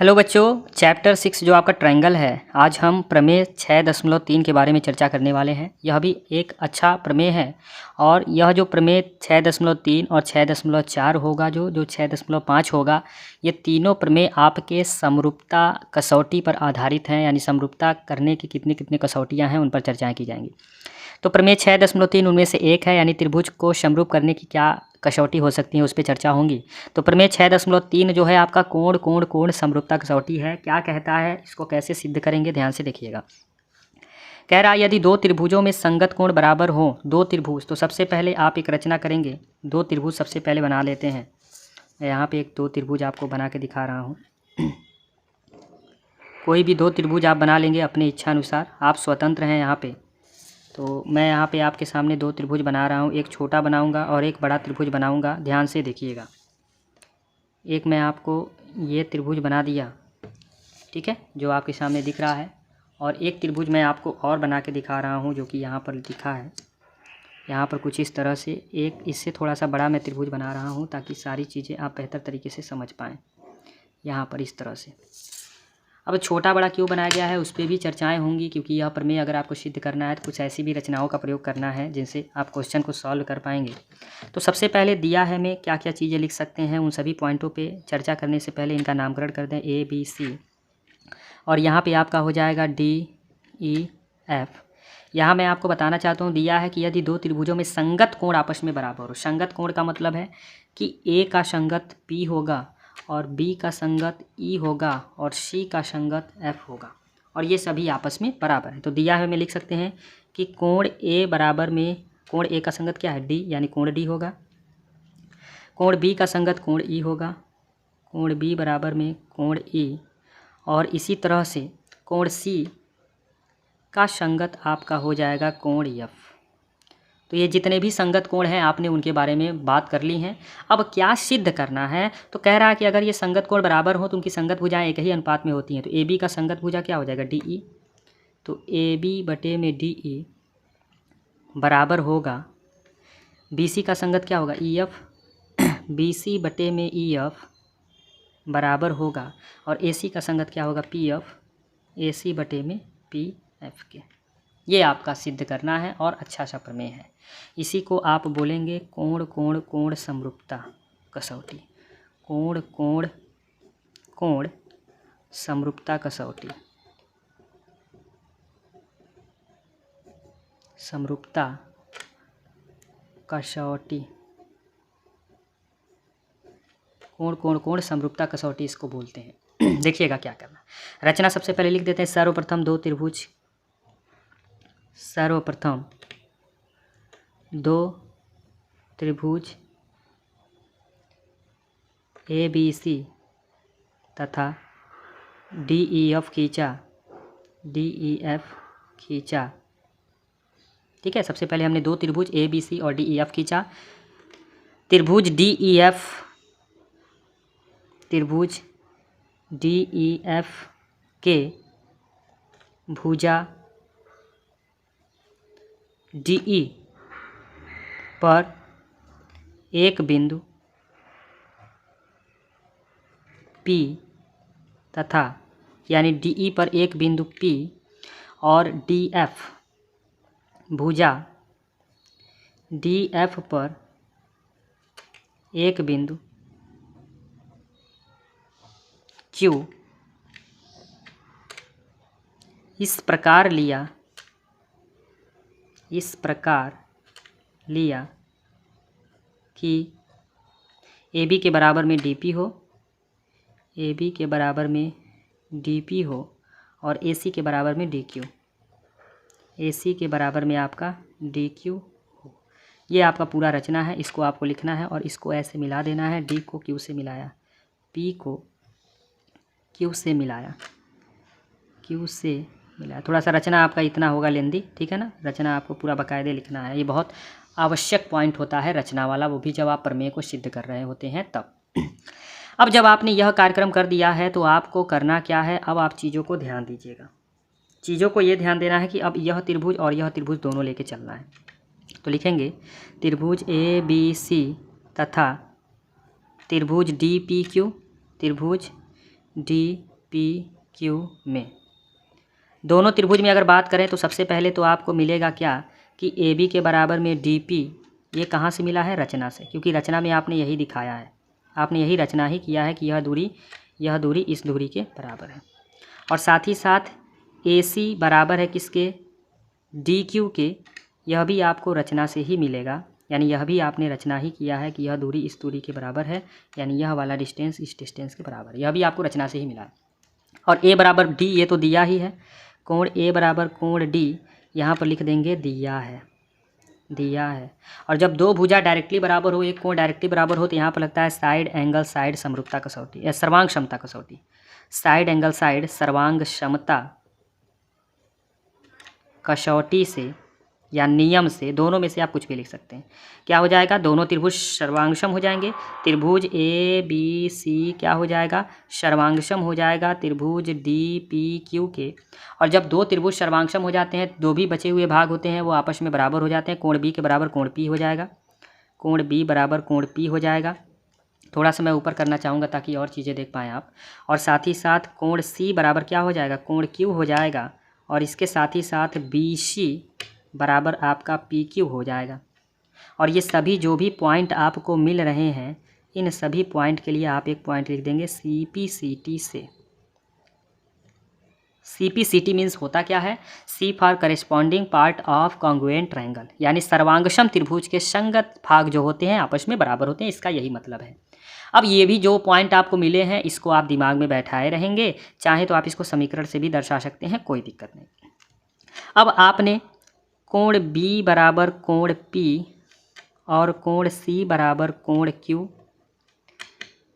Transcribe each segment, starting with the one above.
Hello बच्चों, chapter 6 जो आपका ट्रायंगल है, आज हम प्रमेय 6.3 के बारे में चर्चा करने वाले हैं। यह भी एक अच्छा प्रमेय है और यह जो प्रमेय 6.3 और 6.4 होगा, जो 6.5 होगा, ये तीनों प्रमेय आपके समरूपता कसौटी पर आधारित हैं। यानी समरूपता करने की कितनी कितनी कसौटियाँ हैं, उन पर चर्चाएँ की जाएंगी। तो प्रमेय 6.3 उनमें से एक है, यानी त्रिभुज को समरूप करने की क्या कसौटी हो सकती है, उस पर चर्चा होंगी। तो प्रमेय 6.3 जो है आपका कोण कोण कोण समरूपता कसौटी है। क्या कहता है, इसको कैसे सिद्ध करेंगे, ध्यान से देखिएगा। कह रहा है यदि दो त्रिभुजों में संगत कोण बराबर हो, दो त्रिभुज, तो सबसे पहले आप एक रचना करेंगे। दो त्रिभुज सबसे पहले बना लेते हैं। मैं यहाँ पे एक दो त्रिभुज आपको बना के दिखा रहा हूँ। कोई भी दो त्रिभुज आप बना लेंगे अपने इच्छा अनुसार, आप स्वतंत्र हैं यहाँ पे। तो मैं यहाँ पे आपके सामने दो त्रिभुज बना रहा हूँ, एक छोटा बनाऊँगा और एक बड़ा त्रिभुज बनाऊँगा। ध्यान से देखिएगा। एक मैं आपको ये त्रिभुज बना दिया, ठीक है, जो आपके सामने दिख रहा है। और एक त्रिभुज मैं आपको और बना के दिखा रहा हूँ, जो कि यहाँ पर लिखा है। यहाँ पर कुछ इस तरह से एक इससे थोड़ा सा बड़ा मैं त्रिभुज बना रहा हूँ, ताकि सारी चीज़ें आप बेहतर तरीके से समझ पाएँ। यहाँ पर इस तरह से। अब छोटा बड़ा क्यों बनाया गया है, उस पर भी चर्चाएं होंगी, क्योंकि यह प्रमेय अगर आपको सिद्ध करना है तो कुछ ऐसी भी रचनाओं का प्रयोग करना है जिनसे आप क्वेश्चन को सॉल्व कर पाएंगे। तो सबसे पहले दिया है मैं क्या क्या चीज़ें लिख सकते हैं, उन सभी पॉइंटों पे चर्चा करने से पहले इनका नामकरण कर दें ABC। और यहाँ पे आपका हो जाएगा DEF। यहाँ मैं आपको बताना चाहता हूँ, दिया है कि यदि दो त्रिभुजों में संगत कोण आपस में बराबर हो। संगत कोण का मतलब है कि A का संगत P होगा और B का संगत E होगा और C का संगत F होगा, और ये सभी आपस में बराबर है। तो दिया है, में लिख सकते हैं कि कोण A बराबर में कोण A का संगत क्या है, D, यानी कोण D होगा। कोण B का संगत कोण E होगा। कोण B बराबर में कोण E, और इसी तरह से कोण C का संगत आपका हो जाएगा कोण F। तो ये जितने भी संगत कोण हैं आपने उनके बारे में बात कर ली हैं। अब क्या सिद्ध करना है, तो कह रहा है कि अगर ये संगत कोण बराबर हो तो उनकी संगत भुजाएं एक ही अनुपात में होती हैं। तो AB का संगत भुजा क्या हो जाएगा, DE। तो AB बटे में DE बराबर होगा, BC का संगत क्या होगा, EF। BC बटे में EF बराबर होगा, और AC का संगत क्या होगा, PF। AC बटे में PF के। ये आपका सिद्ध करना है और अच्छा सा प्रमेय है। इसी को आप बोलेंगे कोण कोण कोण समरूपता कसौटी। कोण कोण कोण समरूपता कसौटी। समरूपता कसौटी। कोण कोण कोण समरूपता कसौटी इसको बोलते हैं। देखिएगा क्या करना। रचना सबसे पहले लिख देते हैं। सर्वप्रथम दो त्रिभुज, सर्वप्रथम दो त्रिभुज ABC तथा DEF खींचा, DEF खींचा। ठीक है, सबसे पहले हमने दो त्रिभुज ABC और DEF खींचा। त्रिभुज DEF के भुजा DE पर एक बिंदु P तथा, यानी DE पर एक बिंदु P और DF भुजा DF पर एक बिंदु Q इस प्रकार लिया कि AB के बराबर में DP हो, AB के बराबर में DP हो, और AC के बराबर में DQ, AC के बराबर में आपका DQ हो। ये आपका पूरा रचना है, इसको आपको लिखना है और इसको ऐसे मिला देना है। D को Q से मिलाया, P को Q से मिलाया, Q से मिलाया। थोड़ा सा रचना आपका इतना होगा लेंदी, ठीक है ना। रचना आपको पूरा बाकायदे लिखना है। ये बहुत आवश्यक पॉइंट होता है रचना वाला, वो भी जब आप प्रमेय को सिद्ध कर रहे होते हैं तब। अब जब आपने यह कार्यक्रम कर दिया है तो आपको करना क्या है, अब आप चीज़ों को ध्यान दीजिएगा। चीज़ों को ये ध्यान देना है कि अब यह त्रिभुज और यह त्रिभुज दोनों लेके चलना है। तो लिखेंगे त्रिभुज ABC तथा त्रिभुज DPQ, त्रिभुज DPQ पी क्यू में। दोनों त्रिभुज में अगर बात करें तो सबसे पहले तो आपको मिलेगा क्या कि ए बी के बराबर में डी पी, ये कहाँ से मिला है? रचना से, क्योंकि रचना में आपने यही दिखाया है, आपने यही रचना ही किया है कि यह दूरी इस दूरी के बराबर है। और साथ ही साथ ए सी बराबर है किसके? डी क्यू के, यह भी आपको रचना से ही मिलेगा, यानी यह भी आपने रचना ही किया है कि यह दूरी इस दूरी के बराबर है, यानी यह वाला डिस्टेंस इस डिस्टेंस के बराबर है, यह भी आपको रचना से ही मिला है। और ए बराबर डी ये तो दिया ही है, कोण ए बराबर कोण डी यहाँ पर लिख देंगे दिया है। और जब दो भुजा डायरेक्टली बराबर हो, एक कोण डायरेक्टली बराबर हो, तो यहाँ पर लगता है साइड एंगल साइड समरूपता कसौटी या सर्वांग क्षमता कसौटी। साइड एंगल साइड सर्वांग क्षमता कसौटी से या नियम से, दोनों में से आप कुछ भी लिख सकते हैं। क्या हो जाएगा? दोनों त्रिभुज सर्वांगसम हो जाएंगे। त्रिभुज ए बी सी क्या हो जाएगा? सर्वांगसम हो जाएगा त्रिभुज डी पी क्यू के। और जब दो त्रिभुज सर्वांगसम हो जाते हैं, दो भी बचे हुए भाग होते हैं वो आपस में बराबर हो जाते हैं। कोण बी के बराबर कोण पी हो जाएगा, कोण बी बराबर कोण पी हो जाएगा। थोड़ा सा मैं ऊपर करना चाहूँगा ताकि और चीज़ें देख पाएँ आप। और साथ ही साथ कोण सी बराबर क्या हो जाएगा? कोण क्यू हो जाएगा। और इसके साथ ही साथ बी सी बराबर आपका पी क्यू हो जाएगा। और ये सभी जो भी पॉइंट आपको मिल रहे हैं, इन सभी पॉइंट के लिए आप एक पॉइंट लिख देंगे सी पी सी टी से। C P C T means होता क्या है? C for corresponding part of congruent triangle, यानी सर्वांगसम त्रिभुज के संगत भाग जो होते हैं आपस में बराबर होते हैं, इसका यही मतलब है। अब ये भी जो पॉइंट आपको मिले हैं इसको आप दिमाग में बैठाए रहेंगे, चाहे तो आप इसको समीकरण से भी दर्शा सकते हैं, कोई दिक्कत नहीं। अब आपने कोण बी बराबर कोण पी और कोण सी बराबर कोण क्यू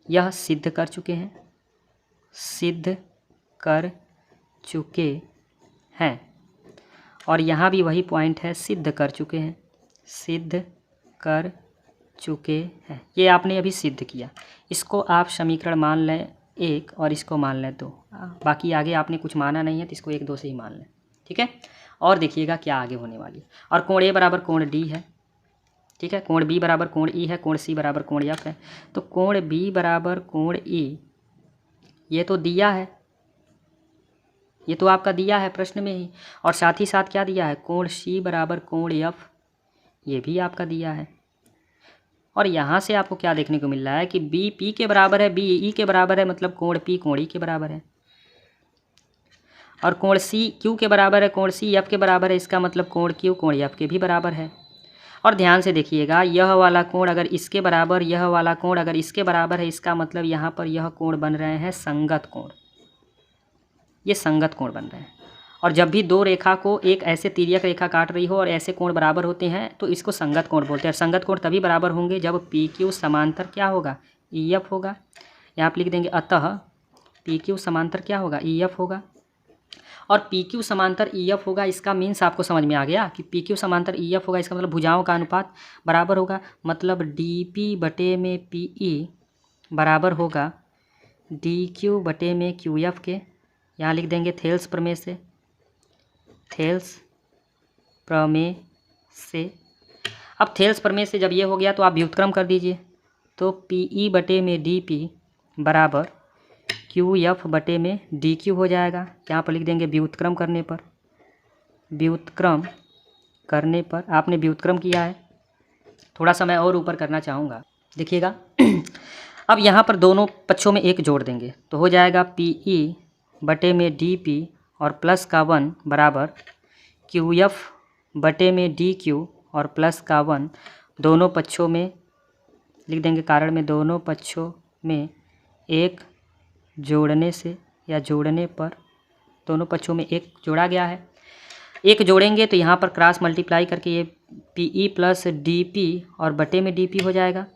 यह सिद्ध कर चुके हैं। और यहाँ भी वही पॉइंट है, सिद्ध कर चुके हैं। ये आपने अभी सिद्ध किया, इसको आप समीकरण मान लें 1 और इसको मान लें 2। बाकी आगे आपने कुछ माना नहीं है तो इसको 1 2 से ही मान लें, ठीक है। और देखिएगा क्या आगे होने वाली है। और कोण ए बराबर कोण डी है, ठीक है। कोण बी बराबर कोण ई है, कोण सी बराबर कोण एफ है। तो कोण बी बराबर कोण ई ये तो दिया है, ये तो आपका दिया है प्रश्न में ही। और साथ ही साथ क्या दिया है? कोण सी बराबर कोण एफ, ये भी आपका दिया है। और यहाँ से आपको क्या देखने को मिल रहा है कि बी पी के बराबर है, बी ई के बराबर है, मतलब कोण पी कोण ई के बराबर है। और कोण सी क्यू के बराबर है, कोण सी एफ के बराबर है, इसका मतलब कोण क्यू कोण एफ के भी बराबर है। और ध्यान से देखिएगा, यह वाला कोण अगर इसके बराबर, यह वाला कोण अगर इसके बराबर है, इसका मतलब यहाँ पर यह कोण बन रहे हैं संगत कोण, ये संगत कोण बन रहे हैं। और जब भी दो रेखा को एक ऐसे तिर्यक रेखा काट रही हो और ऐसे कोण बराबर होते हैं तो इसको संगत कोण बोलते हैं। संगत कोण तभी बराबर होंगे जब पी क्यू समांतर क्या होगा? ई एफ होगा। यहाँ आप लिख देंगे अतः पी क्यू समांतर क्या होगा? ई एफ होगा। और पी क्यू समांतर ई एफ होगा, इसका मीन्स आपको समझ में आ गया कि पी क्यू समांतर ई एफ होगा, इसका मतलब भुजाओं का अनुपात बराबर होगा। मतलब डी पी बटे में पी ई बराबर होगा डी क्यू बटे में क्यू एफ के। यहाँ लिख देंगे थेल्स प्रमेय से। अब थेल्स प्रमेय से जब ये हो गया तो आप व्युत्क्रम कर दीजिए। तो पी ई बटे में डी पी बराबर क्यू एफ बटे में डी क्यू हो जाएगा। यहाँ पर लिख देंगे व्युत्क्रम करने पर आपने व्युत्क्रम किया है। थोड़ा सा मैं और ऊपर करना चाहूँगा, देखिएगा। अब यहाँ पर दोनों पक्षों में 1 जोड़ देंगे तो हो जाएगा पी ई बटे में डी पी और प्लस का 1 बराबर क्यू एफ बटे में डी क्यू और प्लस का 1। दोनों पक्षों में लिख देंगे कारण में, दोनों पक्षों में 1 जोड़ने से या जोड़ने पर दोनों पक्षों में 1 जोड़ा गया है। 1 जोड़ेंगे तो यहाँ पर क्रॉस मल्टीप्लाई करके ये P E plus D P और बटे में डी पी हो जाएगा।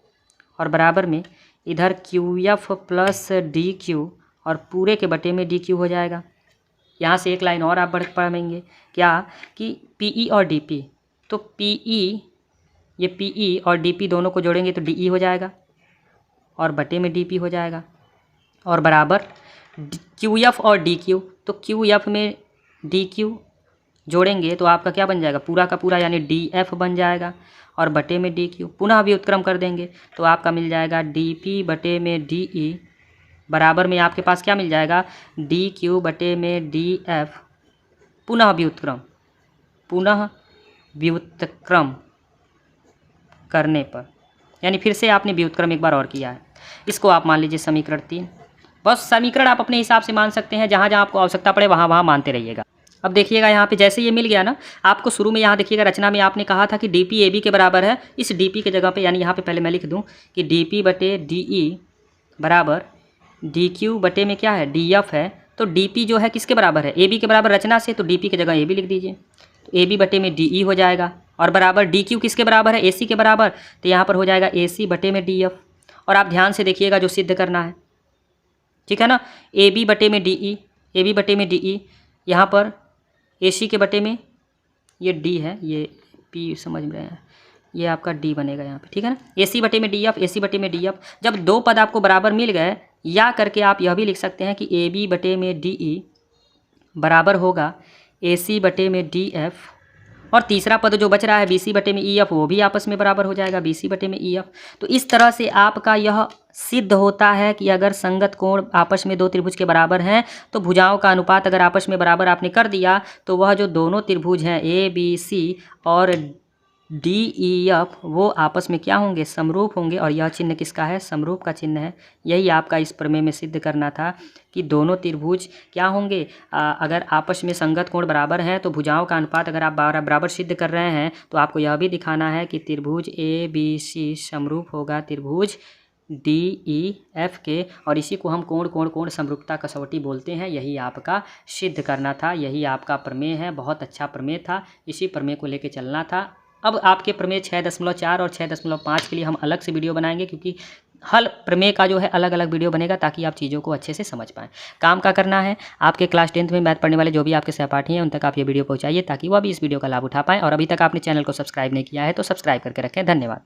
और बराबर में इधर Q F plus D Q और पूरे के बटे में डी क्यू हो जाएगा। यहाँ से एक लाइन और आप बढ़ पाएंगे क्या कि पी ई और डी पी, तो पी ई, ये पी ई और डी पी दोनों को जोड़ेंगे तो डी ई हो जाएगा और बटे में डी पी हो जाएगा। और बराबर क्यू एफ और डी क्यू, तो क्यू एफ में डी क्यू जोड़ेंगे तो आपका क्या बन जाएगा? पूरा का पूरा यानी डी एफ बन जाएगा और बटे में डी क्यू। पुनः व्युत्क्रम कर देंगे तो आपका मिल जाएगा डी पी बटे में डी ई बराबर में आपके पास क्या मिल जाएगा, डी क्यू बटे में डी एफ पुनः व्युत्क्रम करने पर, यानी फिर से आपने व्युत्क्रम एक बार और किया है। इसको आप मान लीजिए समीकरण 3। बस समीकरण आप अपने हिसाब से मान सकते हैं, जहाँ जहाँ आपको आवश्यकता पड़े वहाँ वहाँ मानते रहिएगा। अब देखिएगा यहाँ पे जैसे ये मिल गया ना, आपको शुरू में यहाँ देखिएगा रचना में आपने कहा था कि डी पी ए बी के बराबर है। इस डी पी के जगह पे यानी यहाँ पे पहले मैं लिख दूँ कि डी पी बटे डी ई बराबर डी क्यू बटे में क्या है, डी एफ है। तो डी पी जो है किसके बराबर है, ए बी के बराबर रचना से, तो डी पी की जगह ए बी लिख दीजिए। तो ए बी बटे में डी ई हो जाएगा और बराबर डी क्यू किसके बराबर है, ए सी के बराबर, तो यहाँ पर हो जाएगा ए सी बटे में डी एफ। और आप ध्यान से देखिएगा जो सिद्ध करना है, ठीक है ना, ए बी बटे में डी ई, ए बी बटे में डी ई, यहाँ पर ए सी के बटे में ये डी है, ये पी समझ में रहे हैं, ये आपका डी बनेगा यहाँ पे, ठीक है ना, ए सी बटे में डी एफ, ए सी बटे में डी एफ। जब दो पद आपको बराबर मिल गए, या करके आप यह भी लिख सकते हैं कि ए बी बटे में डी ई बराबर होगा ए सी बटे में डी एफ, और तीसरा पद जो बच रहा है बी सी बटे में ई एफ, वो भी आपस में बराबर हो जाएगा बी सी बटे में ई एफ। तो इस तरह से आपका यह सिद्ध होता है कि अगर संगत कोण आपस में दो त्रिभुज के बराबर हैं तो भुजाओं का अनुपात अगर आपस में बराबर आपने कर दिया तो वह जो दोनों त्रिभुज हैं ए बी सी और डी ई एफ वो आपस में क्या होंगे, समरूप होंगे। और यह चिन्ह किसका है, समरूप का चिन्ह है। यही आपका इस प्रमेय में सिद्ध करना था कि दोनों त्रिभुज क्या होंगे, अगर आपस में संगत कोण बराबर हैं तो भुजाओं का अनुपात अगर आप बराबर सिद्ध कर रहे हैं तो आपको यह भी दिखाना है कि त्रिभुज ए बी सी समरूप होगा त्रिभुज डी ई एफ के। और इसी को हम कोण समरूपता कसौटी बोलते हैं। यही आपका सिद्ध करना था, यही आपका प्रमेय है। बहुत अच्छा प्रमेय था, इसी प्रमेय को लेके चलना था। अब आपके प्रमेय 6.4 और 6.5 के लिए हम अलग से वीडियो बनाएंगे, क्योंकि हल प्रमेय का जो है अलग अलग वीडियो बनेगा ताकि आप चीज़ों को अच्छे से समझ पाएँ। काम का करना है, आपके क्लास 10th में मैथ पढ़ने वाले जो भी आपके सहपाठी हैं उन तक आप ये वीडियो पहुँचाइए ताकि वह भी इस वीडियो का लाभ उठा पाएँ। और अभी तक आपने चैनल को सब्सक्राइब नहीं किया है तो सब्सक्राइब करके रखें। धन्यवाद।